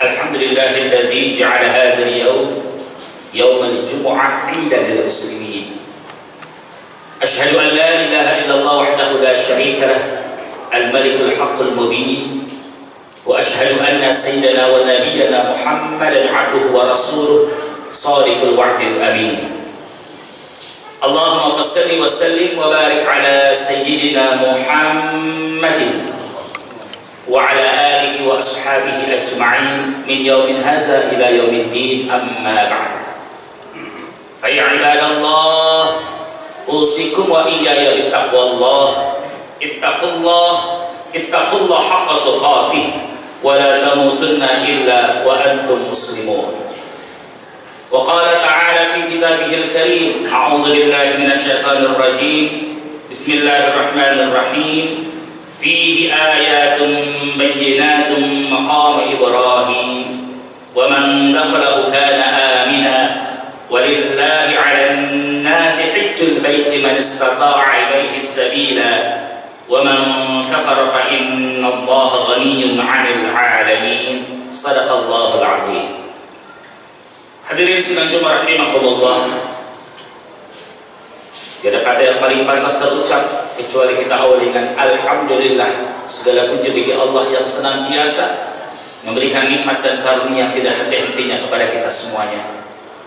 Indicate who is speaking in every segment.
Speaker 1: الحمد لله الذي جعل هذا اليوم يوم الجمعة عيدا للمسلمين. أشهد أن لا إله إلا الله وحده لا شريك له الملك الحق المبين، وأشهد أن سيدنا ونبينا محمدا عبده ورسوله صادق الوعد الأمين. اللهم صل وسلم وبارك على سيدنا محمد وعلى آله وأصحابه أجمعين من يوم هذا إلى يوم الدين، أما بعد. فيا عباد الله، أوصيكم وإياي بتقوى الله. اتقوا الله حق تقاته ولا تموتن إلا وأنتم مسلمون. وقال تعالى في كتابه الكريم: أعوذ بالله من الشيطان الرجيم، بسم الله الرحمن الرحيم، فيه آيات بينات مقام إبراهيم ومن دخله كان آمنا ولله على الناس حج البيت من استطاع إليه السبيلا ومن كفر فإن الله غني عن العالمين. صدق الله العظيم. Hadirin sidang Jumat rahimakumullah. Tidak ada kata yang paling pantas terucap kecuali kita awali dengan alhamdulillah. Segala puji bagi Allah yang senantiasa memberikan nikmat dan karunia yang tidak henti-hentinya kepada kita semuanya.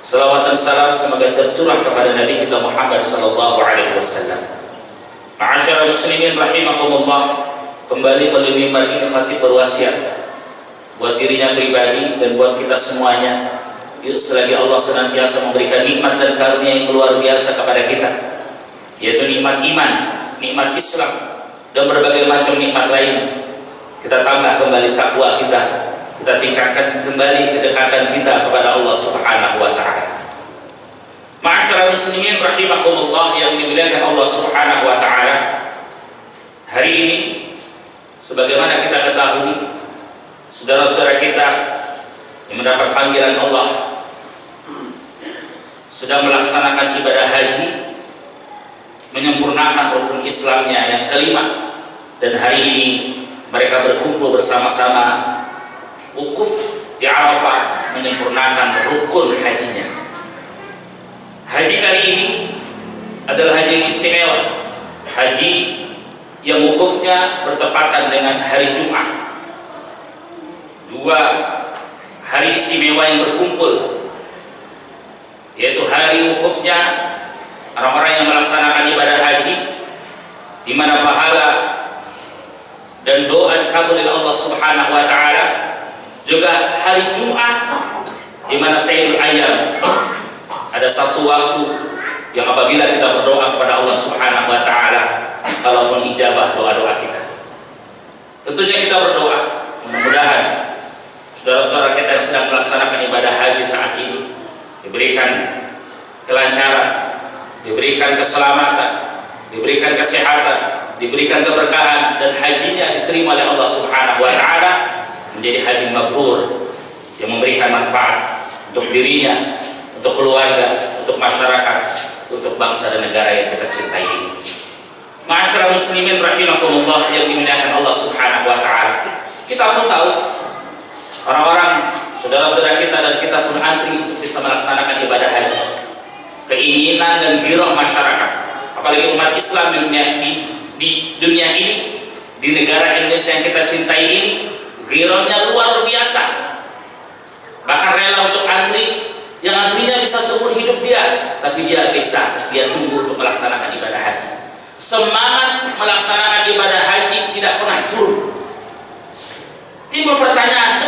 Speaker 1: Salawat dan salam semoga tercurah kepada Nabi kita Muhammad sallallahu alaihi wasallam. Ma'asyiral muslimin rahimakumullah. Kembali melalui mimbar ini khatib berwasiat buat dirinya pribadi dan buat kita semuanya. Selagi Allah senantiasa memberikan nikmat dan karunia yang luar biasa kepada kita, yaitu nikmat iman, nikmat Islam, dan berbagai macam nikmat lain, kita tambah kembali takwa kita tingkatkan kembali kedekatan kita kepada Allah Subhanahu wa ta'ala. Ma'asyiral muslimin rahimakumullah yang dimuliakan Allah Subhanahu wa ta'ala, hari ini sebagaimana kita ketahui, saudara-saudara kita yang mendapat panggilan Allah sudah melaksanakan ibadah haji, menyempurnakan rukun Islamnya yang kelima, dan hari ini mereka berkumpul bersama-sama wukuf di Arafah menyempurnakan rukun hajinya. Haji kali ini adalah haji yang istimewa, haji yang wukufnya bertepatan dengan hari Jumat. Dua hari istimewa yang berkumpul, yaitu hari wukufnya orang-orang yang melaksanakan ibadah haji, di mana pahala dan doa dikabul oleh Allah Subhanahu wa ta'ala. Juga hari Jumat, di mana sayyidul ayyam, ada satu waktu yang apabila kita berdoa kepada Allah Subhanahu wa ta'ala, kalaupun ijabah doa-doa kita. Tentunya kita berdoa, mudah-mudahan saudara-saudara kita yang sedang melaksanakan ibadah haji saat ini diberikan kelancaran, diberikan keselamatan, diberikan kesehatan, diberikan keberkahan, dan hajinya diterima oleh Allah Subhanahu wa ta'ala menjadi haji mabrur yang memberikan manfaat untuk dirinya, untuk keluarga, untuk masyarakat, untuk bangsa dan negara yang kita cintai ini. Ma'asyiral muslimin rahimakumullah yang dimuliakan Allah Subhanahu wa ta'ala, kita pun tahu orang-orang saudara-saudara kita dan kita pun antri untuk bisa melaksanakan ibadah haji. Keinginan dan giroh masyarakat, apalagi umat Islam di dunia ini, di negara Indonesia yang kita cintai ini, girohnya luar biasa. Bahkan rela untuk antri, yang antrinya bisa seumur hidup dia, tapi dia tunggu untuk melaksanakan ibadah haji. Semangat melaksanakan ibadah haji tidak pernah turun. Timbul pertanyaan,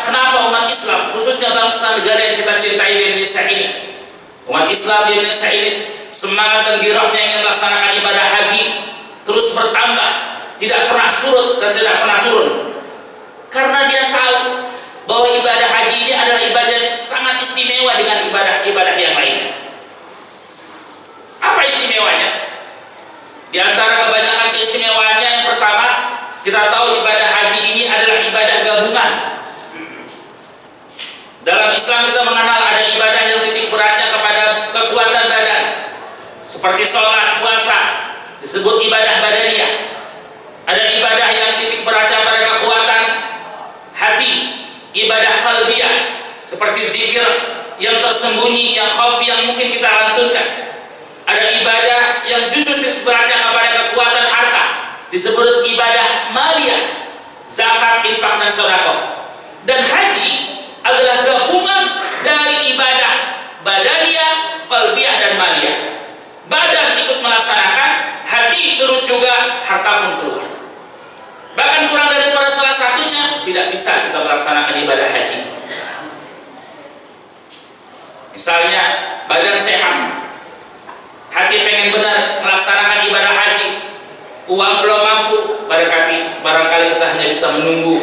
Speaker 1: kenapa umat Islam, khususnya bangsa negara yang kita cintai di Indonesia ini, umat Islam di Indonesia ini semangat dan girohnya ingin melaksanakan ibadah haji terus bertambah, tidak pernah surut dan tidak pernah turun? Karena dia tahu bahwa ibadah haji ini adalah ibadah yang sangat istimewa dengan ibadah-ibadah yang lainnya. Apa istimewanya? Di antara kebanyakan keistimewaannya, yang pertama, kita tahu ibadah haji ini adalah ibadah gabungan. Dalam Islam kita mengenal ada ibadah yang titik beratnya kepada kekuatan badan, seperti sholat, puasa, disebut ibadah badaniyah. Ada ibadah yang titik seperti zikir yang tersembunyi, yang khafi, yang mungkin kita lantunkan. Ada ibadah yang justru berada kepada kekuatan harta, disebut ibadah maliyah, zakat, infak, dan sedekah. Dan haji adalah gabungan dari ibadah badaniyah, qalbiyah, dan maliyah. Badan ikut melaksanakan, hati turut juga, harta pun keluar. Bahkan kurang daripada salah satunya tidak bisa kita melaksanakan ibadah haji. Misalnya badan sehat, hati pengen benar melaksanakan ibadah haji, uang belum mampu, barangkali kita hanya bisa menunggu.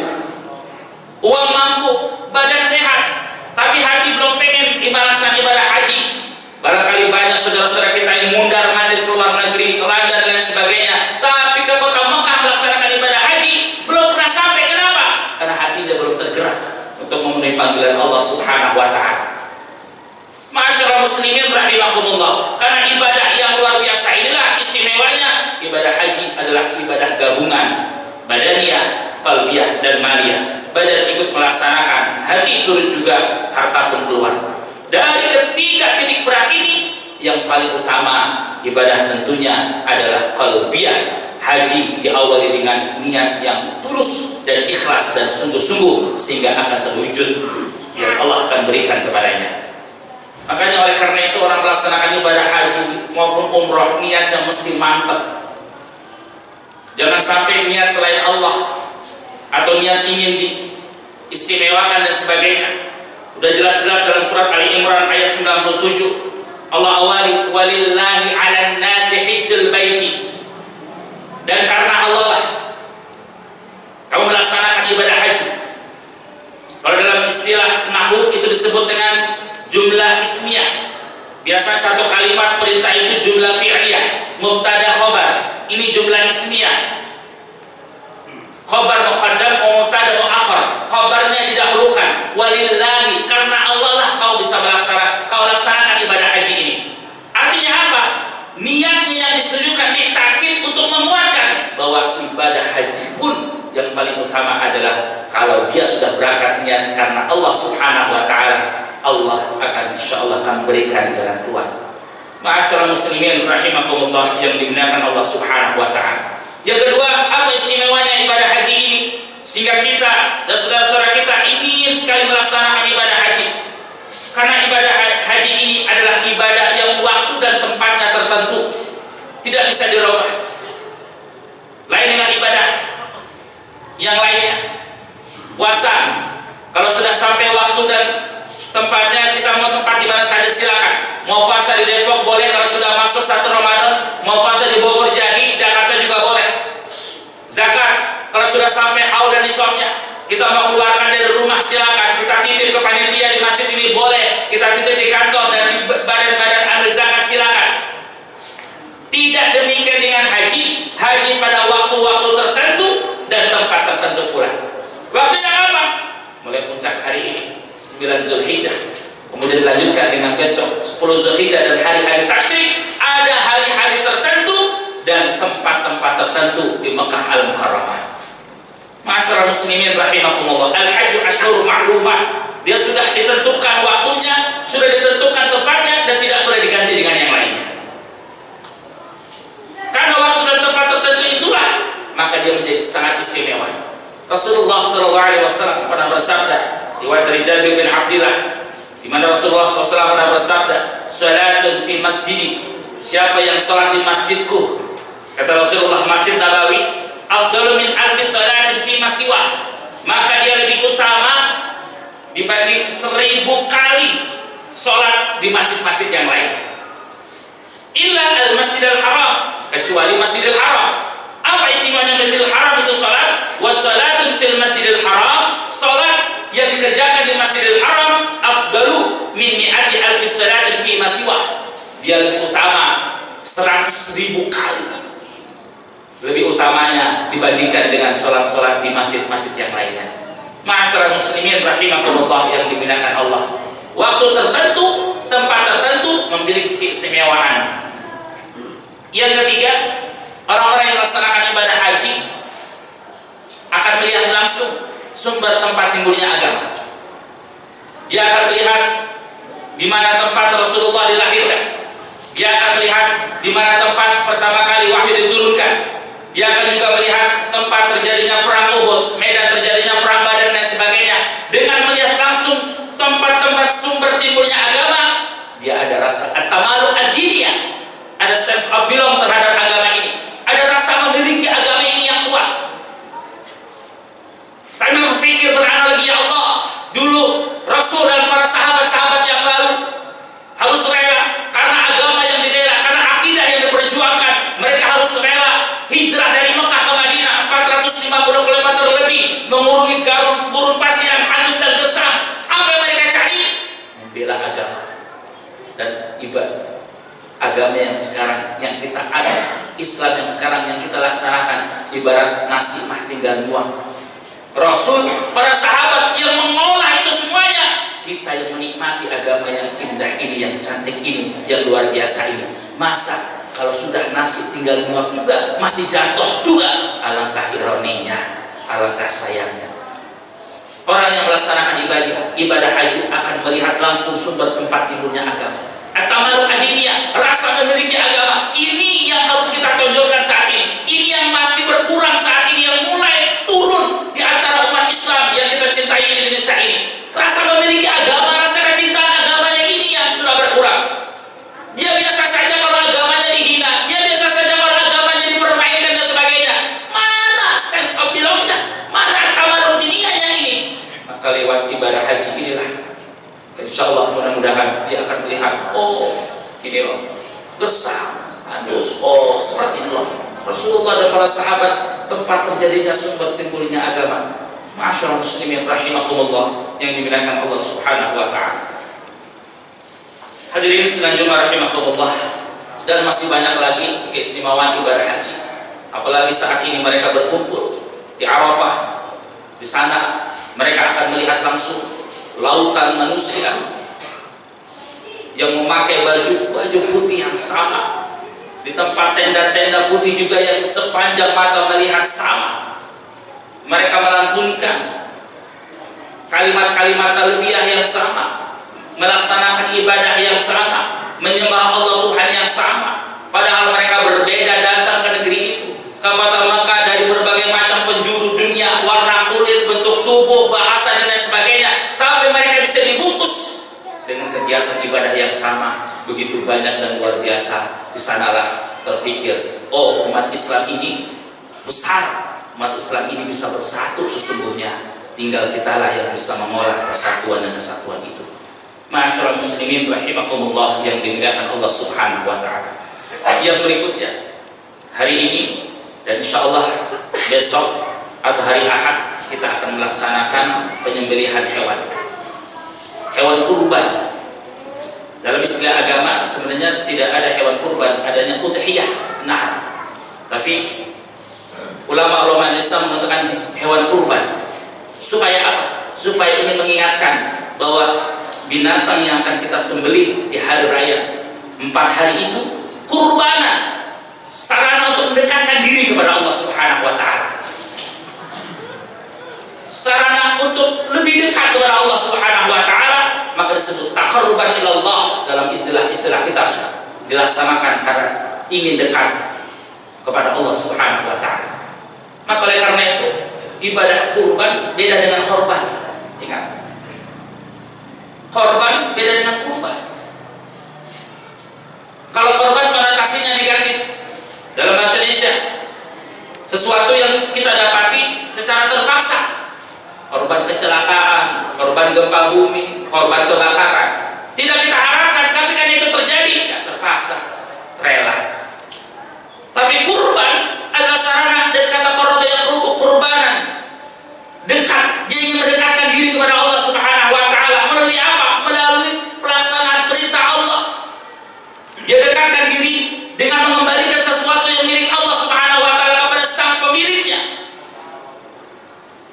Speaker 1: Uang mampu, badan sehat, tapi hati belum pengen melaksanakan ibadah haji. Barangkali banyak saudara-saudara kita yang mundar-mandir ke luar negeri, ke London dan lain sebagainya, tapi ke kota Mekah melaksanakan ibadah haji belum pernah sampai. Kenapa? Karena hatinya belum tergerak untuk memenuhi panggilan Allah Subhanahu wa Ta'ala. Ma'asyiral muslimin rahimakumullah, karena ibadah yang luar biasa inilah istimewanya. Ibadah haji adalah ibadah gabungan badaniyah, qalbiyah, dan maliyah. Badan ikut melaksanakan, hati turut juga, harta pun keluar. Dari ketiga titik berat ini, yang paling utama ibadah tentunya adalah qalbiyah. Haji diawali dengan niat yang tulus dan ikhlas dan sungguh-sungguh, sehingga akan terwujud yang Allah akan berikan kepadanya. Makanya oleh karena itu orang melaksanakan ibadah haji maupun umroh, niatnya mesti mantap. Jangan sampai niat selain Allah atau niat ingin diistimewakan dan sebagainya. Udah jelas-jelas dalam surat Ali Imran ayat 97, Allah awali walillahi 'alan nasi hijjul baiti. Dan karena Allah lah kamu melaksanakan ibadah haji. Kalau dalam istilah nahwu itu disebut dengan jumlah ismiyah. Biasa satu kalimat perintah itu jumlah fi'liyah, mubtada khobar. Ini jumlah ismiyah. Khobar muqaddam, mubtada muakhar. Khobarnya didahulukan. Walillahi, karena Allah lah kau bisa laksanakan ibadah haji ini. Artinya apa? Niatnya yang ditujukan, ditakin untuk menguatkan bahwa ibadah haji pun yang paling utama adalah kalau dia sudah berangkat niat karena Allah Subhanahu wa Ta'ala, Allah akan insyaallah akan berikan jalan keluar. Ma'asyiral muslimin rahimakumullah yang dimuliakan Allah Subhanahu wa Ta'ala. Yang kedua, apa istimewanya ibadah haji ini sehingga kita dan saudara-saudara kita ingin sekali melaksanakan ibadah haji? Karena ibadah haji ini adalah ibadah yang waktu dan tempatnya tertentu, tidak bisa dirubah. Lain dengan ibadah yang lainnya. Puasa, kalau sudah sampai waktu dan tempatnya, kita mau tempat di mana saja silakan. Mau puasa di Depok boleh, kalau sudah masuk 1 Ramadan. Mau puasa di Bogor jadi, Jakarta juga boleh. Zakat, kalau sudah sampai haul dan nisabnya, kita mau keluarkan dari rumah silakan. Kita titip ke panitia di masjid ini boleh. Kita titip di kantor dan di badan-badan amil zakat silakan. Tidak demikian dengan haji. Haji pada waktu-waktu tertentu dan tempat tertentu pula. Waktunya apa? Mulai puncak hari ini 9 Zulhijjah, kemudian dilanjutkan dengan besok 10 Zulhijjah dan hari-hari tasyrik. Ada hari-hari tertentu dan tempat-tempat tertentu di Mekah Al-Mukarramah. Ma'asyiral muslimin rahimakumullah, al-hajju asyhurun ma'lumat. Dia sudah ditentukan waktunya, sudah ditentukan tempatnya, dan tidak boleh diganti dengan yang lainnya. Karena waktu dan tempat tertentu itulah, maka dia menjadi sangat istimewa. Rasulullah SAW pernah bersabda, riwayat dari Jabir bin Abdillah, di mana Rasulullah SAW pernah bersabda, "Salatun fi masjidi." Siapa yang salat di masjidku, kata Rasulullah, Masjid Nabawi, "afdalu min alfi salatin fi masiwa." Maka dia lebih utama dibanding 1000 kali salat di masjid-masjid yang lain. Illa al-Masjidil Haram, kecuali Masjidil Haram. Apa istimewanya Masjidil Haram itu salat? Wassalatun fil Masjidil Haram, salat yang dikerjakan di Masjidil Haram afdalu min mi'ati alfi salatin fi masiwa. Dia lebih utama 100.000 kali. Lebih utamanya dibandingkan dengan salat-salat di masjid-masjid yang lainnya. Ma'asyiral muslimin rahimakumullah yang dimuliakan Allah. Waktu tertentu, tempat tertentu memiliki keistimewaan. Yang ketiga, orang-orang yang melaksanakan ibadah haji akan melihat langsung sumber tempat timbulnya agama. Dia akan melihat di mana tempat Rasulullah dilahirkan. Dia akan melihat di mana tempat pertama kali wahyu diturunkan. Dia akan juga melihat tempat terjadinya perang Uhud, medan terjadinya perang Badar dan sebagainya. Dengan melihat langsung tempat-tempat sumber timbulnya agama, dia ada rasa at-tamalu ad-diniyah, ada sense of belong terhadap agama ini, ada rasa memiliki agama ini yang kuat. Saya berpikir beranalogi, ya Allah, dulu Rasul dan para sahabat-sahabat yang lalu harus rela karena agama yang dibela, karena akidah yang diperjuangkan. Mereka harus rela hijrah dari Mekah ke Madinah 450 km lebih, mengurungi gurun pasir yang halus dan gersam. Apa yang mereka cari? Membela agama dan ibadah. Agama yang sekarang yang kita ada, Islam yang sekarang yang kita laksanakan, ibarat nasi mah tinggal nuang. Rasul, para sahabat yang mengolah itu semuanya. Kita yang menikmati agama yang indah ini, yang cantik ini, yang luar biasa ini. Masa kalau sudah nasi tinggal nuang juga masih jatuh juga? Alangkah ironinya, alangkah sayangnya. Orang yang melaksanakan ibadah haji akan melihat langsung sumber tempat timbulnya agama. At-tamalu ad-diniyah, rasa memiliki agama. Ini yang harus kita tonjolkan saat ini. Ini yang masih berkurang saat ini, yang mulai turun di antara umat Islam yang kita cintai di Indonesia ini. Rasa memiliki agama, rasa kecintaan agamanya ini yang sudah berkurang. Dia biasa saja kalau agamanya dihina, dia biasa saja kalau agamanya dipermainkan dan sebagainya. Mana sense of belonging-nya? Mana at-tamalu ad-diniyahnya ini? Maka lewat ibadah haji inilah, insyaallah mudah-mudahan dia akan melihat, oh ini loh gersam, andus, oh seperti ini loh Rasulullah dan para sahabat tempat terjadinya sumber timbulnya agama. Ma'asyiral muslimin rahimakumullah yang dimuliakan Allah Subhanahu wa taala. Hadirin selanjutnya rahimakumullah, dan masih banyak lagi keistimewaan ibadah haji. Apalagi saat ini mereka berkumpul di Arafah. Di sana mereka akan melihat langsung lautan manusia yang memakai baju putih yang sama, di tempat tenda-tenda putih juga yang sepanjang mata melihat sama. Mereka melantunkan kalimat-kalimat talbiyah yang sama, melaksanakan ibadah yang sama, menyembah Allah Tuhan yang sama. Padahal mereka berbeda datang ke negeri itu, ke kota Mekah, dari berbagai macam penjuru dunia, warna kulit, bentuk tubuh, bahasa dan lain sebagainya. Tapi mereka bisa dibungkus dengan kegiatan ibadah yang sama, begitu banyak dan luar biasa. Di sanalah terfikir, oh umat Islam ini besar, umat Islam ini bisa bersatu sesungguhnya. Tinggal kitalah yang bisa mengolah persatuan dan kesatuan itu. Ma'asyiral muslimin rahimakumullah yang dimuliakan Allah Subhanahu wa taala. Yang berikutnya, hari ini dan insyaallah besok atau hari Ahad kita akan melaksanakan penyembelihan hewan kurban. Dalam istilah agama sebenarnya tidak ada hewan kurban, adanya udhiyah, nahar. Tapi ulama-ulama Islam mengatakan hewan kurban. Supaya apa? Supaya ingin mengingatkan bahwa binatang yang akan kita sembelih di hari raya 4 hari itu kurbanan, sarana untuk mendekatkan diri kepada Allah Subhanahu wa taala, sarana untuk lebih dekat kepada Allah Subhanahu wa taala. Maka disebut taqarruban ilallah dalam istilah-istilah kita, dilaksanakan karena ingin dekat kepada Allah Subhanahu wa taala. Maka oleh karena itu ibadah kurban beda dengan korban. Ingat, korban beda dengan kurban. Kalau korban konotasinya negatif dalam bahasa Indonesia, sesuatu yang kita dapati secara terpaksa. Korban kecelakaan, korban gempa bumi, korban kebakaran, tidak kita harapkan, tapi kan itu terjadi, ya terpaksa, rela. Tapi kurban adalah sarana dari kata korban yang kurbanan, dekat. Dia ingin mendekatkan diri kepada Allah Subhanahu wa taala melalui apa? Melalui pelaksanaan perintah Allah. Dia dekatkan diri dengan mengembalikan sesuatu yang milik Allah Subhanahu wa taala kepada sang pemiliknya,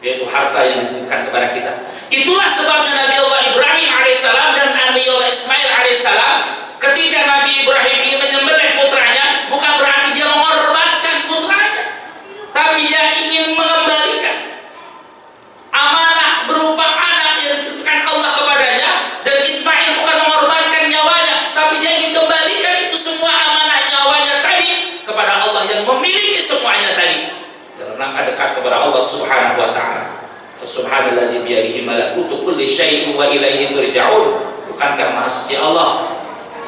Speaker 1: yaitu harta yang diberikan kepada kita. Itulah sebabnya Nabi Allah Ibrahim alaihissalam dan Nabi Allah Ismail alaihissalam, ketika Nabi Ibrahim ingin menyembelih putranya, yang memiliki semuanya tadi dalam rangka dekat kepada Allah Subhanahu wa taala. Fa subhanalladzi bi yadihi malakutu kulli syai'in wa ilaihi turja'un. Bukankah Maha Suci Allah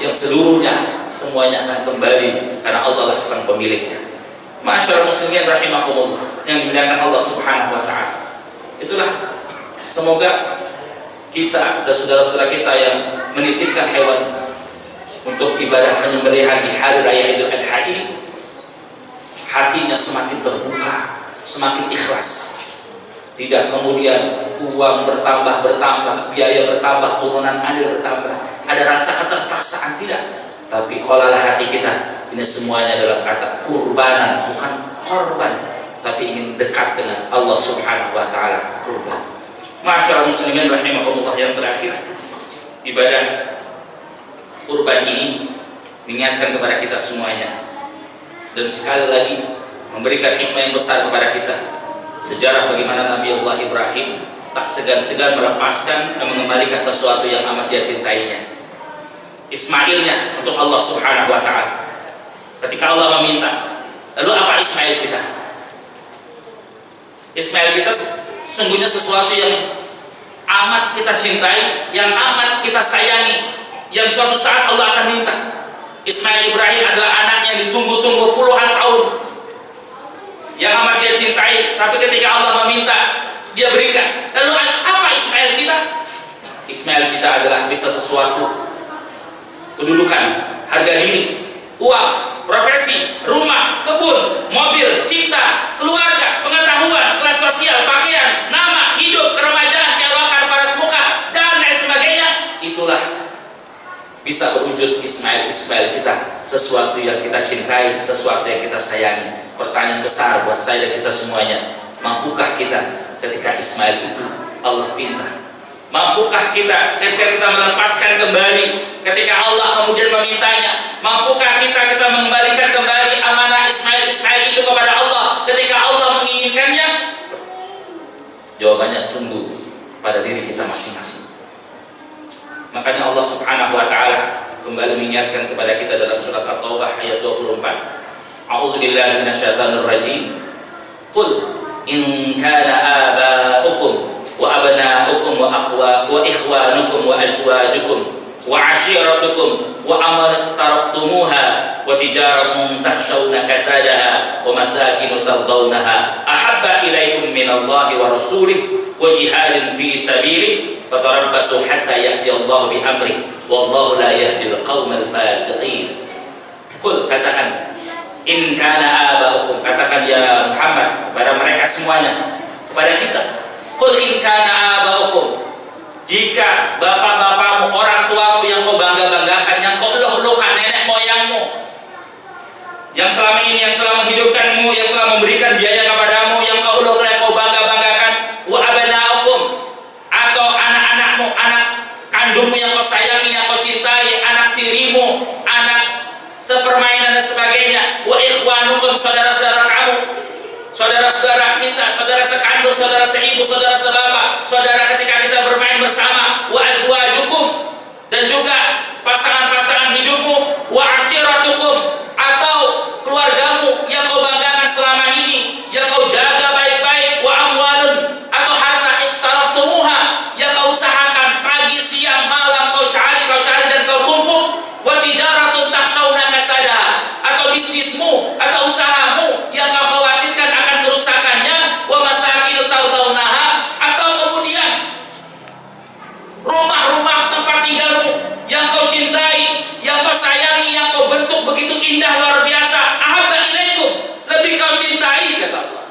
Speaker 1: yang seluruhnya semuanya akan kembali karena Allah lah sang pemiliknya. Ma'asyiral muslimin rahimakumullah yang dimuliakan Allah Subhanahu wa taala. Itulah semoga kita dan saudara-saudara kita yang menitipkan hewan untuk ibadah penyembelihan di hari raya Idul Adha ini hatinya semakin terbuka, semakin ikhlas. Tidak kemudian uang bertambah, biaya bertambah, turunan adil bertambah, ada rasa keterpaksaan, tidak. Tapi olalah hati kita, ini semuanya dalam kata kurbanan, bukan korban, tapi ingin dekat dengan Allah Subhanahu wa taala, kurban. Ma'asyiral muslimin rahimakumullah, yang terakhir, ibadah kurban ini mengingatkan kepada kita semuanya, dan sekali lagi memberikan hikmah yang besar kepada kita. Sejarah bagaimana Nabi Allah Ibrahim tak segan-segan melepaskan dan mengembalikan sesuatu yang amat dia cintainya, Ismailnya, untuk Allah Subhanahu wa taala. Ketika Allah meminta, lalu apa Ismail kita? Ismail kita sungguhnya sesuatu yang amat kita cintai, yang amat kita sayangi, yang suatu saat Allah akan minta. Ismail Ibrahim adalah anak yang ditunggu-tunggu puluhan tahun, yang amat dia cintai, tapi ketika Allah meminta, dia berikan. Lalu apa Ismail kita? Ismail kita adalah bisa sesuatu, kedudukan, harga diri, uang, profesi, rumah, kebun, mobil, cinta, keluarga, pengetahuan, kelas sosial, pakaian, nama, hidup, keremajaan, keelokan, paras muka, dan lain sebagainya. Itulah bisa berwujud Ismail kita, sesuatu yang kita cintai, sesuatu yang kita sayangi. Pertanyaan besar buat saya dan kita semuanya, mampukah kita ketika Ismail itu Allah pinta? Mampukah kita ketika kita melepaskan kembali ketika Allah kemudian memintanya? Mampukah kita mengembalikan kembali amanah Ismail itu kepada Allah ketika Allah menginginkannya? Jawabannya sungguh pada diri kita masing-masing. Makanya Allah Subhanahu wa taala kembali mengingatkan kepada kita dalam surat At-Taubah ayat 24. A'udzu billahi minasyaitonir rajim. Qul in kana aba'ukum wa abna'ukum wa ikhwanukum wa azwajukum wa 'ashiratukum wa amwalun taraftumuha wa tijaratun takhshawna kasadaha wa masakin tardawnaha ahabba ilaykum minallahi wa rasulihi wa jihadin fi sabilihi fatarabbasu hatta ya'ti Allah bi amri wallahu la yahdil qaumal fasiqin. Qul, katakan, in kana aba'ukum, katakan ya Muhammad kepada mereka semuanya, kepada kita. Qul in kana aba'ukum, jika bapak-bapakmu, orang tuamu yang kau bangga-banggakan, yang kau eluh-eluhkan, nenek moyangmu yang selama ini yang telah menghidupkanmu, yang telah memberikan biaya kepadamu, yang kau eluh-eluhkan, kau bangga-banggakan, wa abna'ukum, atau anak-anakmu, anak kandungmu yang kau sayangi, yang kau cintai, anak tirimu, anak sepermainan dan sebagainya, wa ikhwanukum, saudara-saudara kamu, saudara-saudara kita, saudara sekandung, saudara seibu, saudara sebapak, saudara ketika kita bermain bersama, wa azwajukum, dan juga pasangan-pasangan hidupmu, wa ashiratukum, atau keluargamu yang kau banggakan selama ini, yang kau jaga baik-baik, wa amwalun, atau harta iktaraftumuha, yang kau usahakan pagi, siang, malam, kau cari dan kau tumpuk, wa tijaratun takhshawna kasadaha, atau bisnismu atau usahamu yang kau khawatirkan akan kerusakannya, wa masakin tardawnaha, atau kemudian rumah-rumah tempat tinggalmu yang kau cintai, yang kau sayangi, yang kau bentuk begitu indah luar biasa, ahabba ilaikum, lebih kau cintai, kata Allah,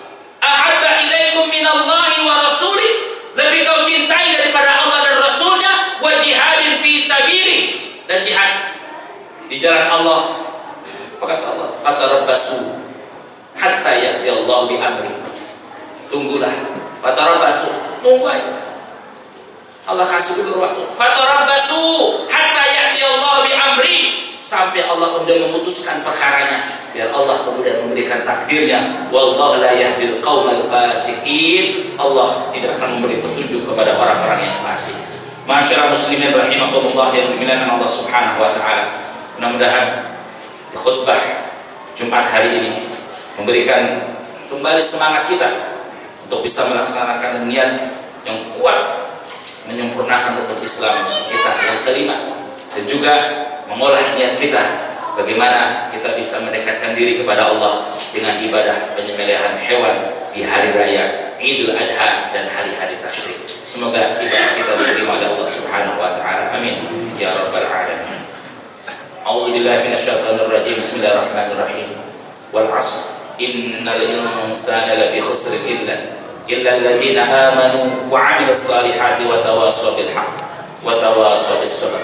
Speaker 1: ahabba ilaikum minallahi wa rasulih, lebih kau cintai daripada Allah dan Rasulnya, wa jihadin fi sabilih, dan jihad di jalan Allah. Apa kata Allah? Fatarabbasu hatta ya'ti Allah bi amri. Tunggulah. Fatarabbasu, tunggu aja. Allah kasih dulu waktu. Fatarabbasu hatta ya'ti Allah bi amri, sampai Allah kemudian memutuskan perkaranya, biar Allah kemudian memberikan takdirnya. Wallahu la yahdil qaumal fasiqin. Allah tidak akan memberi petunjuk kepada orang-orang yang fasik. Ma'asyiral muslimin rahimakumullah yang dimuliakan Allah Subhanahu wa taala. Mudah-mudahan di khutbah Jumat hari ini memberikan kembali semangat kita untuk bisa melaksanakan niat yang kuat menyempurnakan rukun Islam kita yang kelima, dan juga mengolah niat kita bagaimana kita bisa mendekatkan diri kepada Allah dengan ibadah penyembelihan hewan di hari raya Idul Adha dan hari-hari tasyrik. Semoga ibadah kita diterima oleh Allah Subhanahu wa taala. Amin ya rabbal alamin. A'udzu billahi minasyaitonir rajim. Bismillahirrahmanirrahim. Wal 'ashr innal insana lafi khusr illa alladzina amanu wa 'amilus salihati wa tawassaw bil haqq wa tawassaw bis sabr.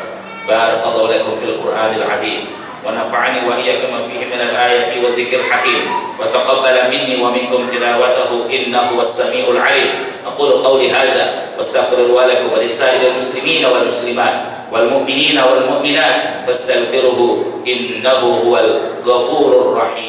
Speaker 1: Barakallahu lakum fil Qur'anil 'azim wa nafa'ani wa iyyakum ma fihi minal ayati wa dzikril hakim wa taqabbala minni wa minkum tilawatahu innahu was-sami'ul 'alim. Aqulu qawli hadza wastaghfiru lakum wa lisa'iril muslimina wal muslimat wal mu'minina wal mu'minat fastaghfiruhu innahu huwal ghafurur rahim.